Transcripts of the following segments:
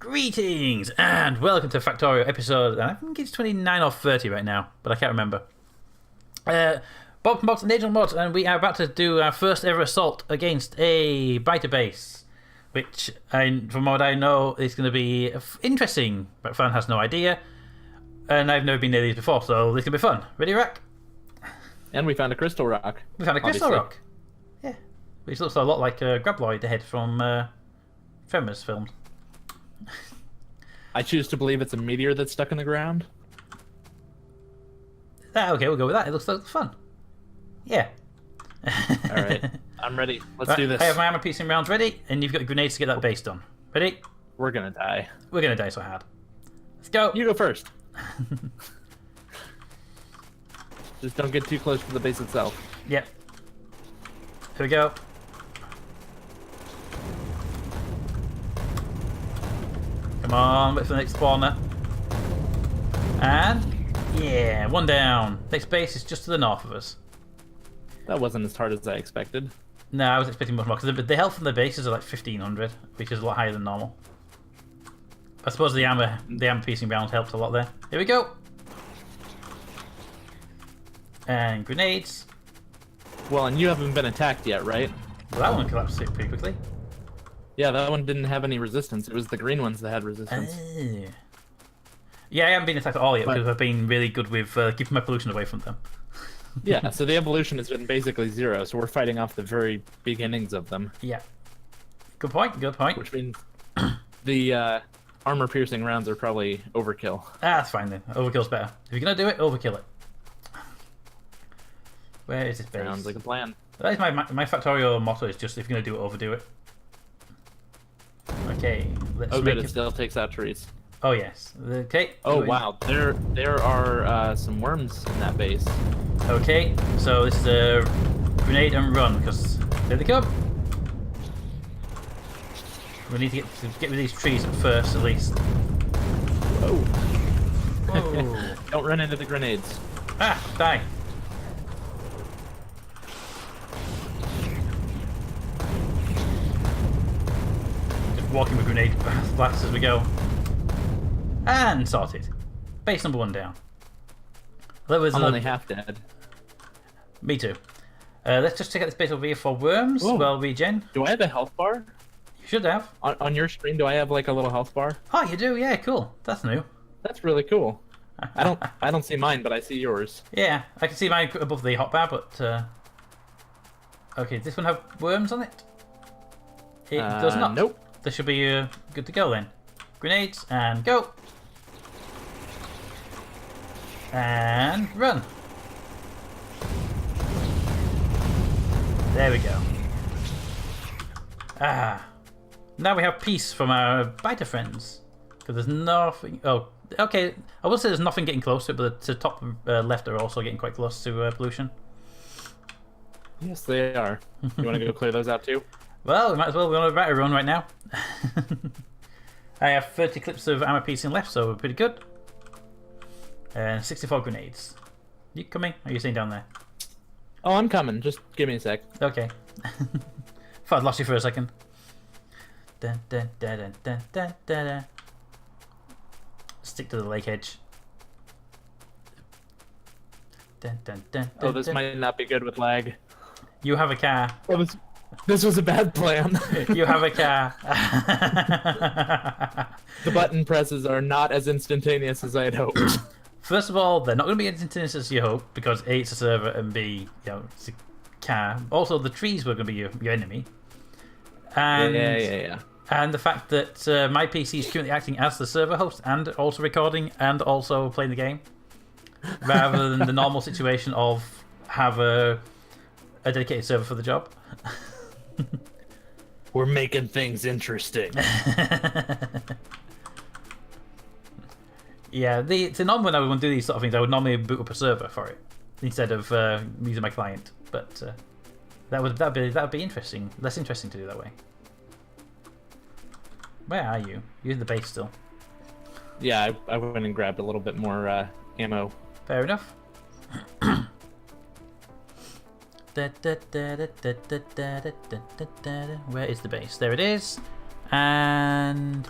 Greetings and welcome to Factorio episode, I think it's 29 or 30 right now, but I can't remember. Bob from Box and Angel Mod, and we are about to do our first ever assault against a biter base, which, from what I know, is going to be interesting, but Fan has no idea, and I've never been near these before, so this can be fun. Ready, Rack? And we found a crystal rock. We found a crystal rock. Yeah. Which looks a lot like Grabloid, the head from Tremors filmed. I choose to believe it's a meteor that's stuck in the ground. Okay, we'll go with that. It looks fun. Yeah. Alright, I'm ready. Let's do this. I have my armor piecing rounds ready, and you've got grenades to get that base done. Ready? We're gonna die. We're gonna die so hard. Let's go. You go first. Just don't get too close to the base itself. Yep. Here we go. Come on, wait for the next spawner. And yeah, one down. Next base is just to the north of us. That wasn't as hard as I expected. No, I was expecting much more because the health from the bases are like 1500, which is a lot higher than normal. I suppose the armor piecing round helped a lot there. Here we go. And grenades. Well, and you haven't been attacked yet, right? Well, that one collapsed pretty quickly. Yeah, that one didn't have any resistance. It was the green ones that had resistance. Yeah, I haven't been attacked at all yet because I've been really good with keeping my pollution away from them. Yeah, so the evolution has been basically zero, so we're fighting off the very beginnings of them. Yeah. Good point, good point. Which means the armor-piercing rounds are probably overkill. That's fine then. Overkill's better. If you're going to do it, overkill it. Where is this base? Sounds like a plan. That is my Factorio motto, is just if you're going to do it, overdo it. Okay, let's Oh make good, it still takes out trees. Oh yes. Okay. Oh wow, there are some worms in that base. Okay, so this is a grenade and run, because there they come. We need to get rid of these trees at first, at least. Whoa. Whoa. Don't run into the grenades. Ah, die. Just walking with grenade blasts as we go. And sorted. Base number 1 down. There was I'm only half dead. Me too. Let's just check out this base over here for worms. Ooh. Well, regen. Do I have a health bar? You should have. On your screen, do I have like a little health bar? Oh, you do? Yeah, cool. That's new. That's really cool. I don't see mine, but I see yours. Yeah, I can see mine above the hotbar, but okay, does this one have worms on it? It does not. Nope. This should be good to go then. Grenades and go. And run. There we go. Ah. Now we have peace from our biter friends. Because there's nothing... Oh, okay. I will say there's nothing getting close to it, but the top left are also getting quite close to pollution. Yes, they are. You want to go clear those out too? Well, we might as well. We're on a better run right now. I have 30 clips of armor piecing left, so we're pretty good. And 64 grenades. You coming? Or are you staying down there? Oh, I'm coming. Just give me a sec. Okay. Thought I'd lost you for a second. Dun, dun, dun, dun, dun, dun, dun, dun. Stick to the lake edge. Dun, dun, dun, Oh, dun, this dun. might not be good with lag. You have a car. Oh, this was a bad plan. You have a car. The button presses are not as instantaneous as I had hoped. First of all, they're not going to be as intense as you hope because A, it's a server, and B, it's a car. Also, the trees were going to be your enemy. And, Yeah. And the fact that my PC is currently acting as the server host and also recording and also playing the game, rather than the normal situation of have a dedicated server for the job. We're making things interesting. Yeah, the normal when I would do these sort of things, I would normally boot up a server for it instead of using my client. But that'd be interesting. Less interesting to do that way. Where are you? You're in the base still. Yeah, I went and grabbed a little bit more ammo. Fair enough. Where is the base? There it is. And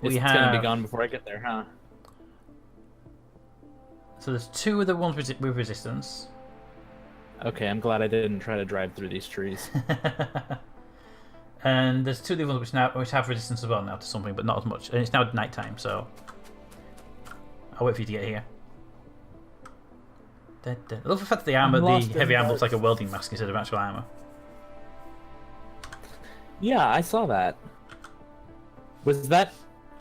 we It's have... gonna be gone before I get there, huh? So there's 2 of the ones with resistance. Okay, I'm glad I didn't try to drive through these trees. And there's 2 of the ones which have resistance as well now to something, but not as much. And it's now night time, so I'll wait for you to get here. I love the fact that the armor, the heavy armor, looks like a welding mask instead of actual armor. Yeah, I saw that. Was that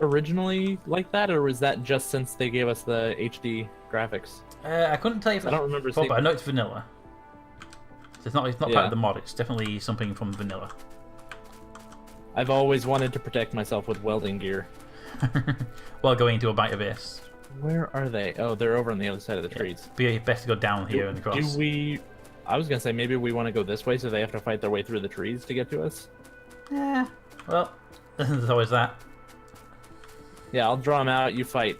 originally like that, or was that just since they gave us the HD graphics? I couldn't tell you if I don't remember but I know it's vanilla. So it's not part Yeah. of the mod, it's definitely something from vanilla. I've always wanted to protect myself with welding gear. While going into a bite of ace. Where are they? Oh, they're over on the other side of the trees. Be best to go down here and across. Do we... I was gonna say maybe we want to go this way so they have to fight their way through the trees to get to us. Yeah, well, there's always that. Yeah, I'll draw them out, you fight.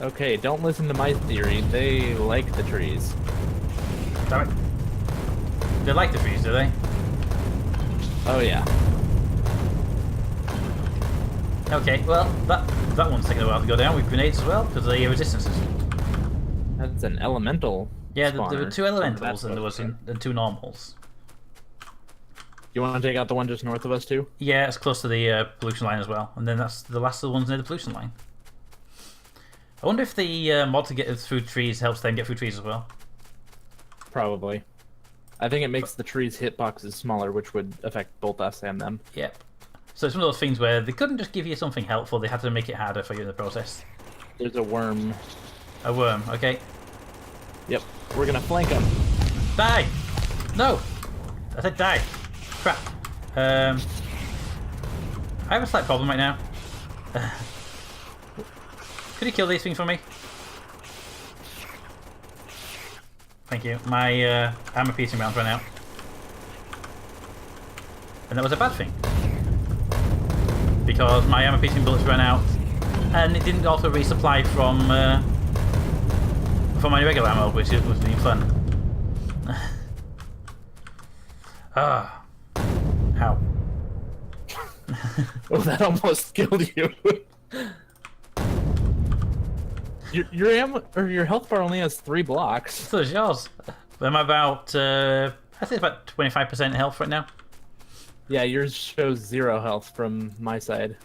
Okay, don't listen to my theory. They like the trees. Damn it. They like the trees, do they? Oh yeah. Okay, well, that one's taking a while to go down with grenades as well, because of the resistances. That's an elemental. Yeah, there were spawner. 2 elementals and there was Okay. and 2 normals. You want to take out the one just north of us too? Yeah, it's close to the pollution line as well, and then that's the last of the ones near the pollution line. I wonder if the mod to get through trees helps them get through trees as well. Probably. I think it makes the trees' hitboxes smaller, which would affect both us and them. Yep. So it's one of those things where they couldn't just give you something helpful, they had to make it harder for you in the process. There's a worm. A worm, okay. Yep, we're gonna flank him. Die! No! I said die. Crap. I have a slight problem right now. Could you kill these things for me? Thank you. My armor piercing rounds ran out. And that was a bad thing. Because my armor piercing bullets ran out. And it didn't also resupply from my regular ammo, which was being fun. Ah. Ow. Oh, that almost killed you. Your ammo or your health bar only has 3 blocks. So does yours. I'm about, I think about 25% health right now. Yeah, yours shows 0 health from my side.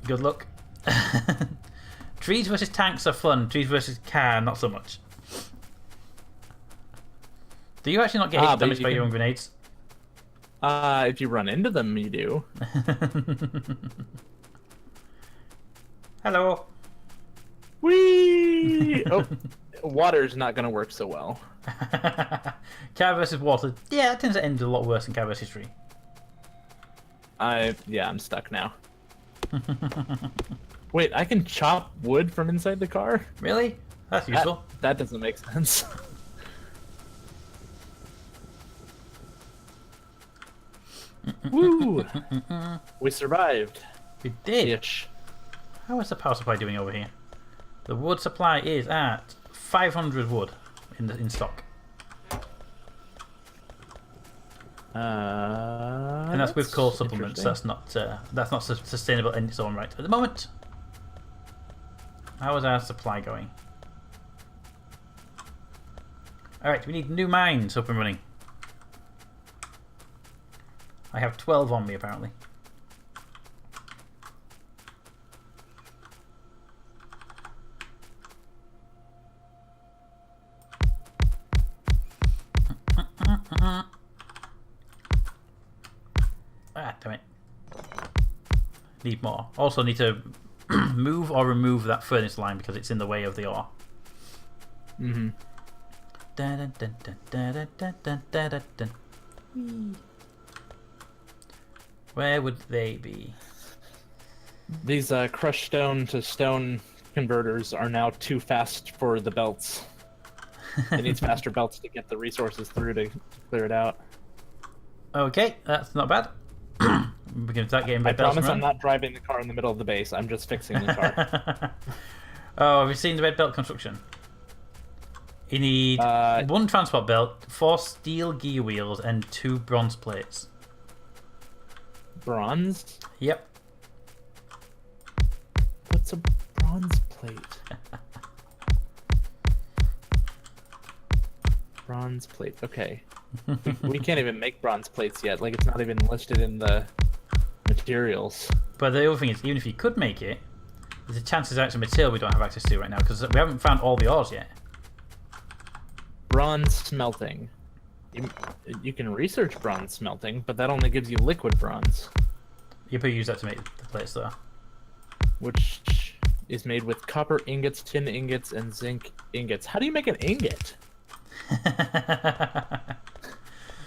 Good luck. Trees versus tanks are fun. Trees versus car, not so much. Do you actually not get hit damage by your own grenades? If you run into them, you do. Hello. Whee! Oh, water's not gonna work so well. Car versus water. Yeah, that tends to end a lot worse than car versus tree. Yeah, I'm stuck now. Wait, I can chop wood from inside the car? Really? That's useful. That doesn't make sense. Woo! We survived. We did. Ish. How is the power supply doing over here? The wood supply is at 500 wood in stock. And that's with coal supplements. That's not sustainable in its own right at the moment. How is our supply going? Alright, we need new mines up and running. I have 12 on me apparently. Ah, damn it. Need more. Also need to move or remove that furnace line because it's in the way of the ore. Mm-hmm. Dun, dun, dun, dun, dun, dun, dun, dun, dun, dun. Whee. Where would they be? These crushed stone to stone converters are now too fast for the belts. It needs faster belts to get the resources through to clear it out. Okay, that's not bad. We can start getting I red belts. promise I'm not driving the car in the middle of the base. I'm just fixing the car. Oh, have you seen the red belt construction? You need 1 transport belt, 4 steel gear wheels, and 2 bronze plates. Bronze? Yep. What's a bronze plate? Bronze plate. Okay. We can't even make bronze plates yet. Like, it's not even listed in the materials. But the other thing is, even if you could make it, there's a chance there's actually material we don't have access to right now because we haven't found all the ores yet. Bronze smelting. You can research bronze smelting, but that only gives you liquid bronze. You could use that to make the plates, though. Which is made with copper ingots, tin ingots, and zinc ingots. How do you make an ingot?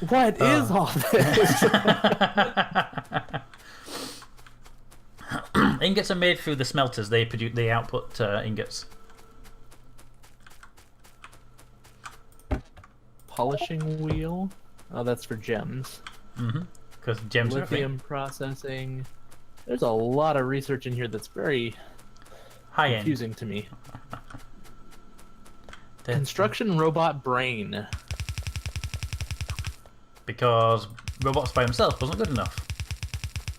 What is all this? Ingots are made through the smelters. They output ingots. Polishing wheel. Oh, that's for gems. Because gems are Lithium processing. There's a lot of research in here that's very high end. confusing to me. Construction robot brain. Because robots by themselves wasn't good enough.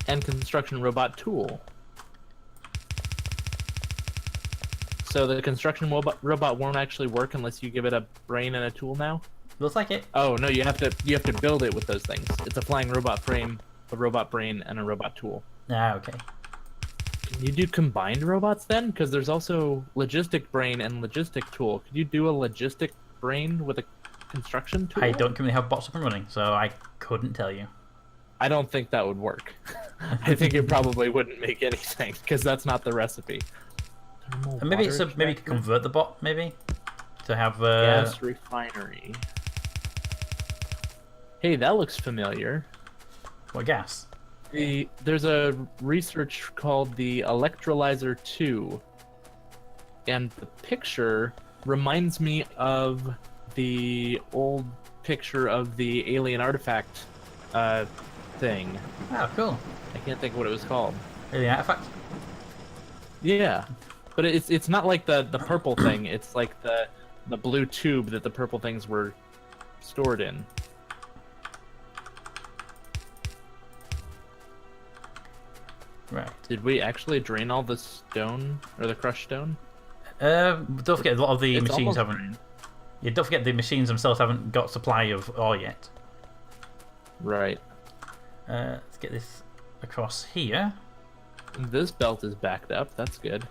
And construction robot tool. So the construction robot won't actually work unless you give it a brain and a tool now? Looks like it. Oh no, you have to build it with those things. It's a flying robot frame, a robot brain, and a robot tool. Ah, okay. Can you do combined robots then? Because there's also logistic brain and logistic tool. Could you do a logistic brain with a construction tool? I don't currently have bots up and running, so I couldn't tell you. I don't think that would work. I think it probably wouldn't make anything because that's not the recipe. And maybe it's maybe you could convert the bot, maybe to have gas refinery. Hey, that looks familiar. What gas? There's a research called the Electrolyzer 2, and the picture reminds me of the old picture of the alien artifact thing. Oh, cool. I can't think of what it was called. Alien artifact? Yeah, but it's not like the purple thing. It's like the blue tube that the purple things were stored in. Right. Did we actually drain all the stone or the crushed stone? Don't forget a lot of the machines haven't. Drained. Yeah, don't forget the machines themselves haven't got supply of ore yet. Right. Let's get this across here. This belt is backed up. That's good.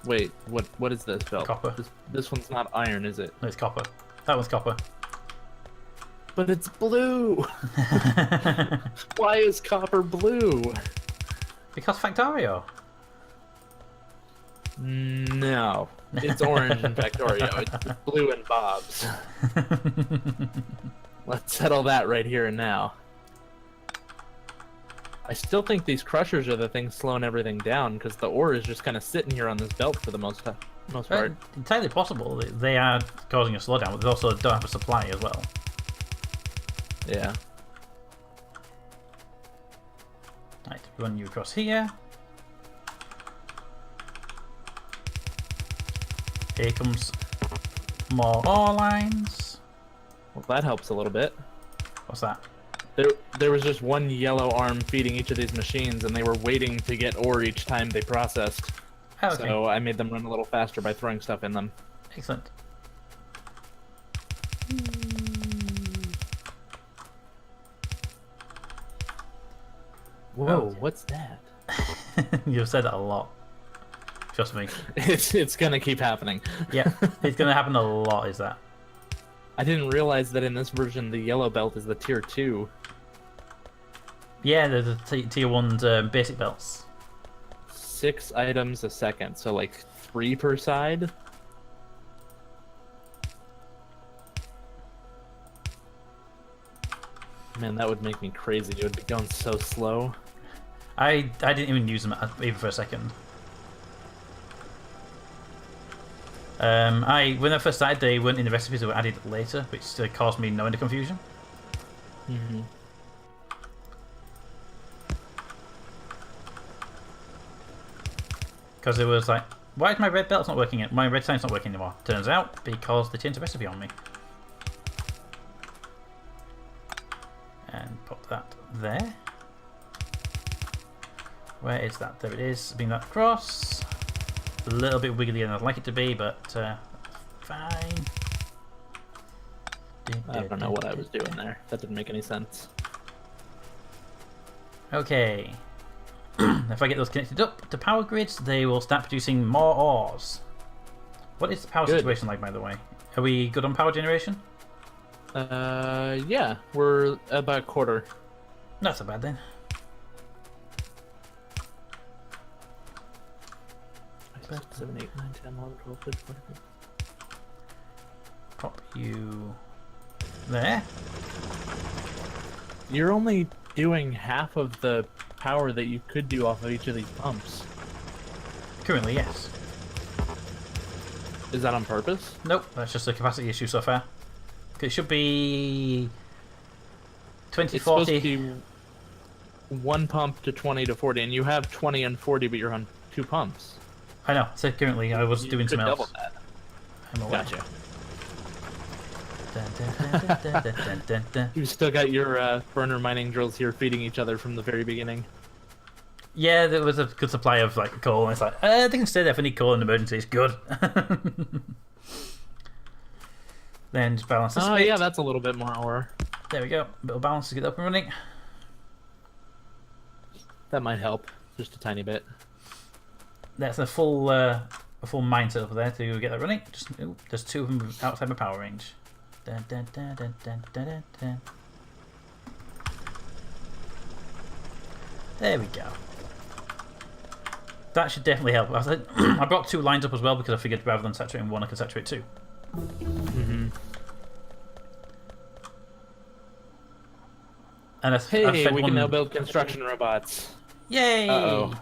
Wait, what is this belt? Copper. This one's not iron, is it? No, it's copper. That one's copper. But it's blue. Why is copper blue? Because Factorio. No, it's orange in Factorio. It's blue in Bob's. Let's settle that right here and now. I still think these crushers are the things slowing everything down because the ore is just kind of sitting here on this belt for the most part. Entirely possible. They are causing a slowdown, but they also don't have a supply as well. Yeah. Right, run you across here. Here comes more ore lines. Well, that helps a little bit. What's that? There was just one yellow arm feeding each of these machines, and they were waiting to get ore each time they processed. Oh, okay. So I made them run a little faster by throwing stuff in them. Excellent. Whoa, Oh. what's that? You've said that a lot. Trust me. It's gonna keep happening. Yeah, it's going to happen a lot, is that? I didn't realize that in this version the yellow belt is the tier 2. Yeah, the tier 1's basic belts. 6 items a second, so like 3 per side. Man, that would make me crazy. It would be going so slow. I didn't even use them even for a second. When I first started, they weren't in the recipes, they were added later, which caused me no end of confusion. Mm-hmm. Because it was like, Why is my red belt's not working? My red sign's not working anymore. Turns out because they changed the recipe on me. And pop that there. Where is that? There it is. Bring that across. A little bit wiggly than I'd like it to be, but fine. I don't know what I was doing there. That didn't make any sense. Okay. If I get those connected up to power grids, they will start producing more ores. What is the power situation like, by the way? Are we good on power generation? Yeah, we're about a quarter. Not so bad then. Seven, 8, 9, 10, 11, 12, 13, 14. Pop you there. You're only doing half of the power that you could do off of each of these pumps. Currently, yes. Is that on purpose? Nope, that's just a capacity issue so far. It should be 20, It's 40. supposed to be one pump to 20 to 40, and you have 20 and 40, but you're on 2 pumps. I know, so currently I was doing could some double else. that. I'm aware. Gotcha. Dun, dun, dun, dun, dun, dun, dun, dun. You've still got your burner mining drills here feeding each other from the very beginning. Yeah, there was a good supply of like coal, and it's like, they can stay there if I need coal in emergencies. Good. Then just balance this. Oh, bit. yeah, that's a little bit more ore. There we go. A bit of balance to get up and running. That might help, just a tiny bit. That's a full mine set over there to get that running. Just there's 2 of them outside my power range. Dun, dun, dun, dun, dun, dun, dun, dun. There we go. That should definitely help. I brought 2 lines up as well because I figured rather than saturating 1, I could saturate 2. Mm-hmm. And Hey, we can now build construction robots. Yay! Uh-oh.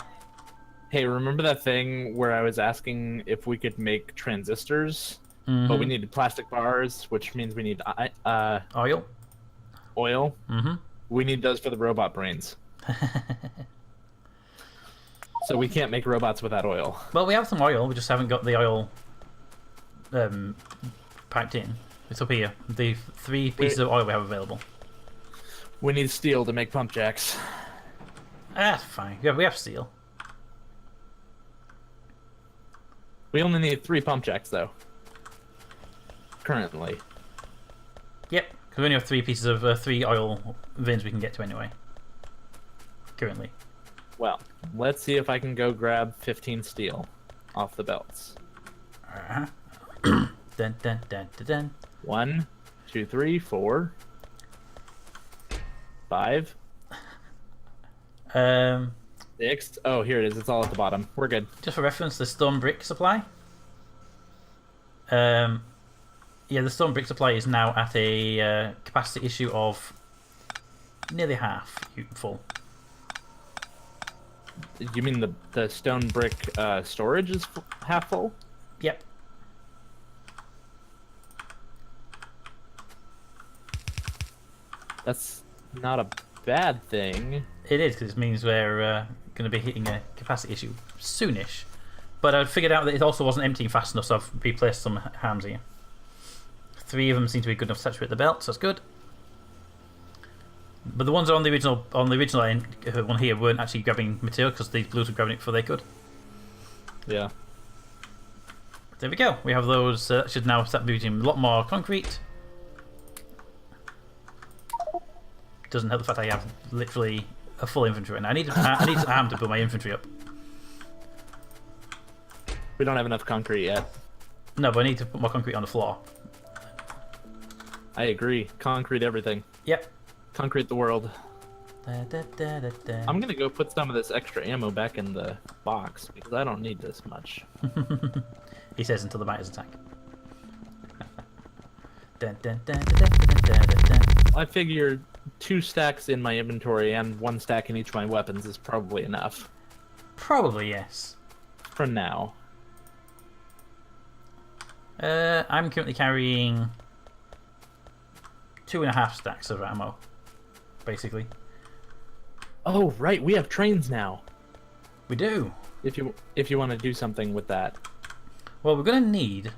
Hey, remember that thing where I was asking if we could make transistors, but we needed plastic bars, which means we need Oil. oil? Mm-hmm. We need those for the robot brains. So we can't make robots without oil. Well, we have some oil. We just haven't got the oil piped in. It's up here. The 3 pieces of oil we have available. We need steel to make pump jacks. That's fine. Yeah, we have steel. We only need 3 pump jacks, though. Currently. Yep, because we only have 3 pieces of 3 oil veins we can get to anyway. Currently. Well, let's see if I can go grab 15 steel off the belts. Dun, dun, dun, dun, dun. 1, 2, 3, 4, 5, 6. Oh, here it is. It's all at the bottom. We're good. Just for reference, the stone brick supply. Yeah, the stone brick supply is now at a capacity issue of nearly half full. You mean the stone brick storage is half full? Yep. That's not a bad thing. It is, because it means we're going to be hitting a capacity issue soonish. But I figured out that it also wasn't emptying fast enough, so I've replaced some hams here. 3 of them seem to be good enough to saturate the belt, so that's good. But the ones on the original one here weren't actually grabbing material because these blues were grabbing it before they could. Yeah. There we go. We have those. That should now start producing a lot more concrete. Doesn't help the fact I have literally a full inventory right now. I need some ham to build my inventory up. We don't have enough concrete yet. No, but I need to put more concrete on the floor. I agree. Concrete everything. Yep. Concrete the world. Da, da, da, da, da. I'm gonna go put some of this extra ammo back in the box because I don't need this much. He says until the biters attack. Dun, dun, dun, dun, dun, dun, dun, dun. I figure 2 stacks in my inventory and 1 stack in each of my weapons is probably enough. Probably yes. For now. I'm currently carrying 2.5 stacks of ammo, basically. Oh, right. We have trains now. We do. if you want to do something with that. Well, we're going to need,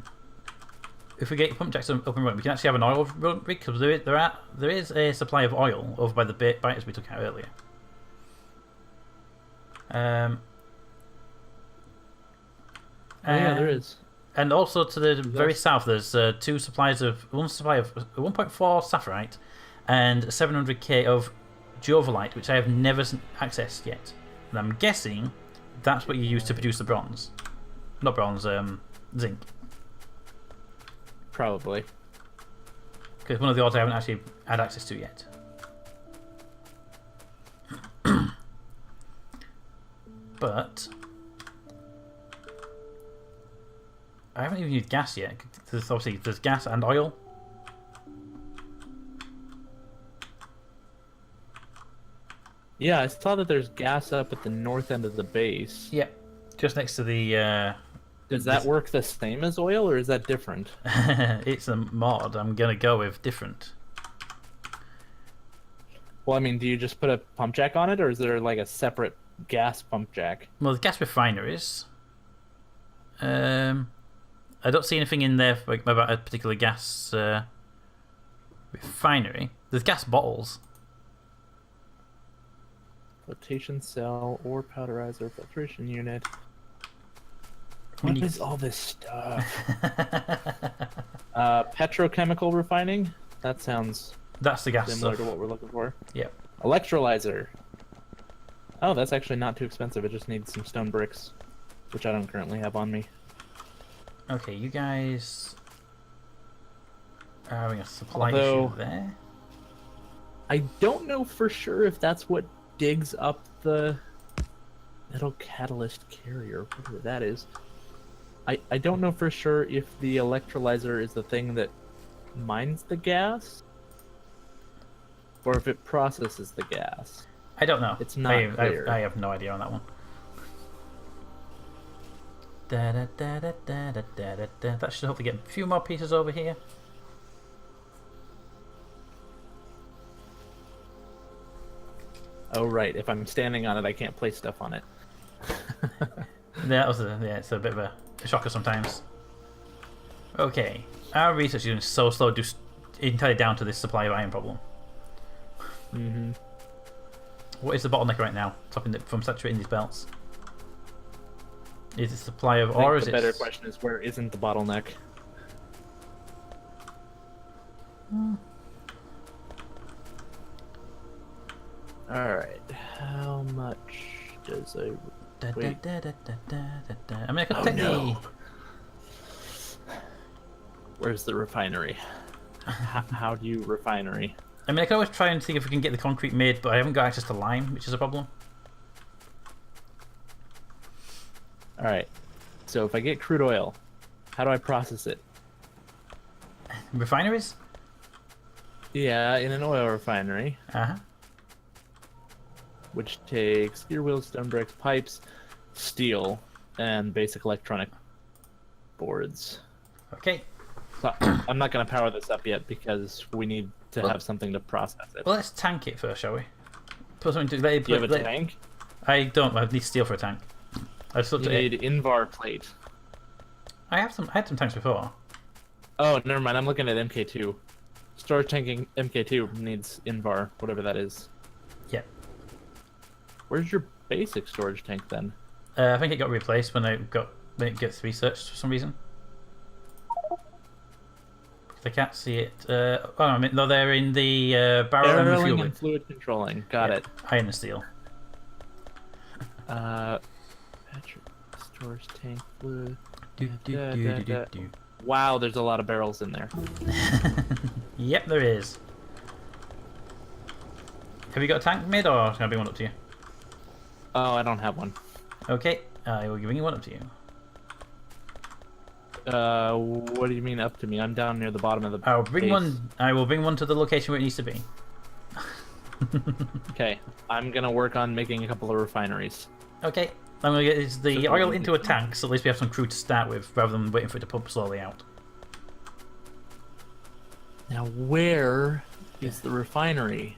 if we get pump jacks up and running, we can actually have an oil rig because there is a supply of oil over by the biters we took out earlier. Yeah, there is. And also to the very south, there's two supplies of one supply of 1.4 sapphirite and 700k of jovolite, which I have never accessed yet. And I'm guessing that's what you use to produce the bronze, not bronze, zinc. Probably. Because one of the ores I haven't actually had access to yet. But I haven't even used gas yet. There's gas and oil. Yeah, I saw that there's gas up at the north end of the base. Yep, just next to the. Does that work the same as oil, or is that different? It's a mod. I'm gonna go with different. Well, I mean, do you just put a pump jack on it, or is there like a separate gas pump jack? Well, the gas refineries. I don't see anything in there about a particular gas refinery. There's gas bottles. Flotation cell, ore powderizer, filtration unit. When What is all this stuff? Petrochemical refining? That sounds That's the gas similar stuff. to what we're looking for. Yep. Electrolyzer. Oh, that's actually not too expensive. It just needs some stone bricks, which I don't currently have on me. Okay, you guys are having a supply issue Although- there. I don't know for sure if that's what digs up the metal catalyst carrier, whatever that is. I don't know for sure if the electrolyzer is the thing that mines the gas, or if it processes the gas. I don't know. It's not clear. I have no idea on that one. That should hopefully get a few more pieces over here. Oh right, if I'm standing on it, I can't place stuff on it. It's a bit of a shocker sometimes. Okay, our research is doing so slow, just entirely down to this supply of iron problem. Mm-hmm. What is the bottleneck right now? From saturating these belts. Is it supply of ore? The better question is, where isn't the bottleneck? Alright, how much does a... Wait. I mean, I could technically... Where's the refinery? How do you refinery? I mean, I can always try and see if we can get the concrete made, but I haven't got access to lime, which is a problem. Alright, so if I get crude oil, how do I process it? Refineries? Yeah, in an oil refinery, Uh-huh. which takes gear wheels, stone bricks, pipes, steel, and basic electronic boards. Okay. So I'm not going to power this up yet because we need to have something to process it. Well, let's tank it first, shall we? Put something to... Do you have a tank? I don't. I need steel for a tank. I just looked You at it. need Invar plate. I had some tanks before. Oh, never mind. I'm looking at MK2. Storage tanking MK2 needs Invar, whatever that is. Yeah. Where's your basic storage tank then? I think it got replaced when it gets researched for some reason. I can't see it. I mean, no, they're in the barrel and the fuel. Barreling and fluid controlling. Got it. Iron and steel. Storage tank fluid. Do. Wow, there's a lot of barrels in there. Yep, there is. Have you got a tank made, or can I bring one up to you? Oh, I don't have one. Okay, I will bring one up to you. What do you mean up to me? I'm down near the bottom of the I'll bring base. one. I will bring one to the location where it needs to be. Okay, I'm gonna work on making a couple of refineries. Okay, I'm gonna get the So oil we into need a tank, so at least we have some crude to start with, rather than waiting for it to pump slowly out. Now, where is the refinery?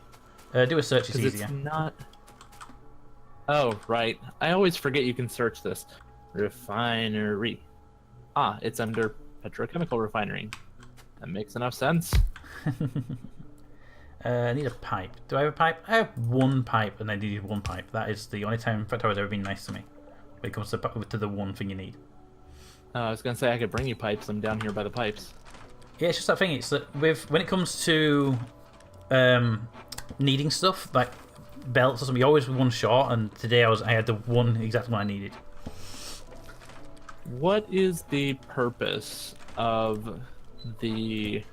Do a search; it's Because easier. it's not. Oh, right. I always forget you can search this. Refinery. Ah, it's under petrochemical refinery. That makes enough sense. I need a pipe. Do I have a pipe? I have one pipe, and I needed one pipe. That is the only time Factorio has ever been nice to me. When it comes to the one thing you need. I was gonna say I could bring you pipes. I'm down here by the pipes. Yeah, it's just that thing. It's that when it comes to needing stuff like belts or something, you're always one short. And today I had the one exact one I needed. What is the purpose of the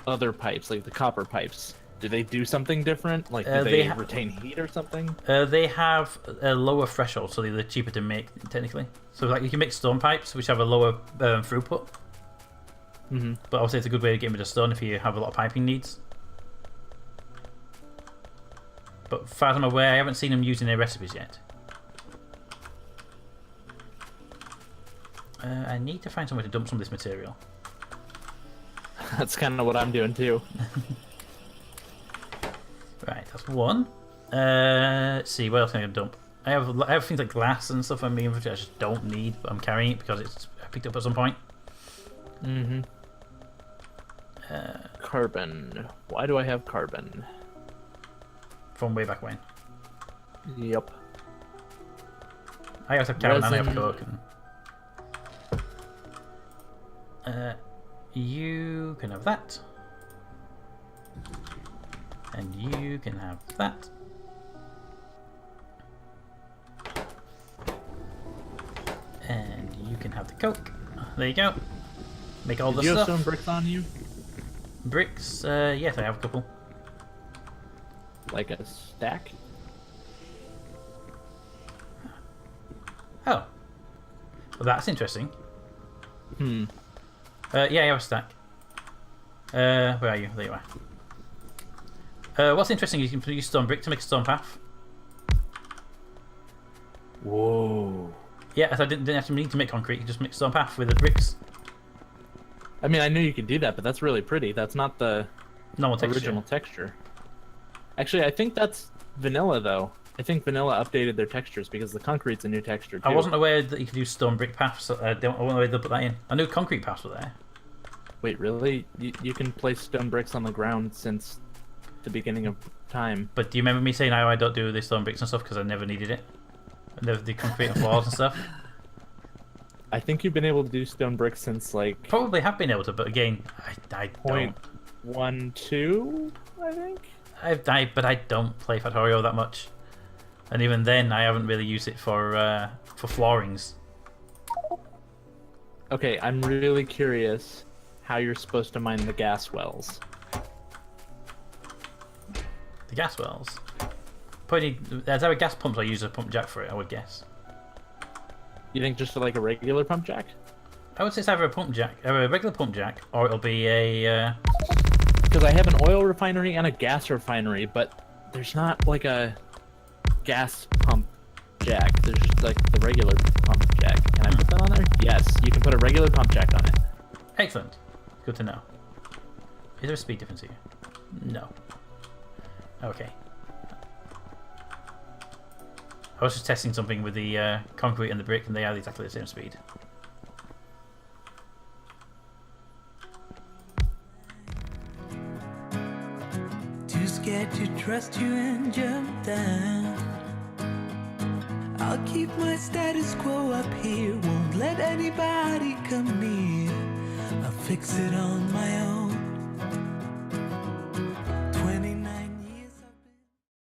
other pipes, like the copper pipes? Do they do something different? Like, do they retain heat or something? They have a lower threshold, so they're cheaper to make, technically. So, like, you can make stone pipes, which have a lower throughput. Mm-hmm. But obviously, it's a good way to get rid of stone if you have a lot of piping needs. But as far as I'm aware, I haven't seen them using their recipes yet. I need to find somewhere to dump some of this material. That's kind of what I'm doing, too. Right, that's one. Let's see, what else can I dump? I have things like glass and stuff on my inventory I just don't need, but I'm carrying it because I picked it up at some point. Mm-hmm. Carbon. Why do I have carbon? From way back when. Yep. I also have carbon and I have Resin. coke. And, you can have that. And you can have that. And you can have the coke. There you go. Make all the Do you have stuff. stone bricks on you? Bricks, yes, I have a couple. Like a stack? Oh. Well, that's interesting. Hmm. Yeah, I have a stack. Where are you? There you are. What's interesting is you can use stone brick to make a stone path. Whoa. Yeah, so I didn't actually need to make concrete, you just make stone path with the bricks. I mean, I knew you could do that, but that's really pretty. That's not the Normal texture. original texture. Actually, I think that's vanilla, though. I think vanilla updated their textures because the concrete's a new texture, too. I wasn't aware that you could use stone brick paths. I wasn't aware they'll put that in. I knew concrete paths were there. Wait, really? You can place stone bricks on the ground since the beginning of time. But do you remember me saying how I don't do the stone bricks and stuff because I never needed it? I never did concrete and floors and stuff. I think you've been able to do stone bricks since, like... Probably have been able to, but again, I don't. 0.12, I think? But I don't play Factorio that much. And even then, I haven't really used it for floorings. Okay, I'm really curious how you're supposed to mine the gas wells. The gas wells. Probably there's either gas pumps or use a pump jack for it, I would guess. You think just like a regular pump jack? I would say it's either a pump jack, a regular pump jack, or it'll be a. Because I have an oil refinery and a gas refinery, but there's not like a gas pump jack. There's just like the regular pump jack. Can I put that on there? Yes, you can put a regular pump jack on it. Excellent. Good to know. Is there a speed difference here? No. Okay. I was just testing something with the concrete and the brick, and they are exactly the same speed. Too scared to trust you and jump down. I'll keep my status quo up here, won't let anybody come near. I'll fix it on my own.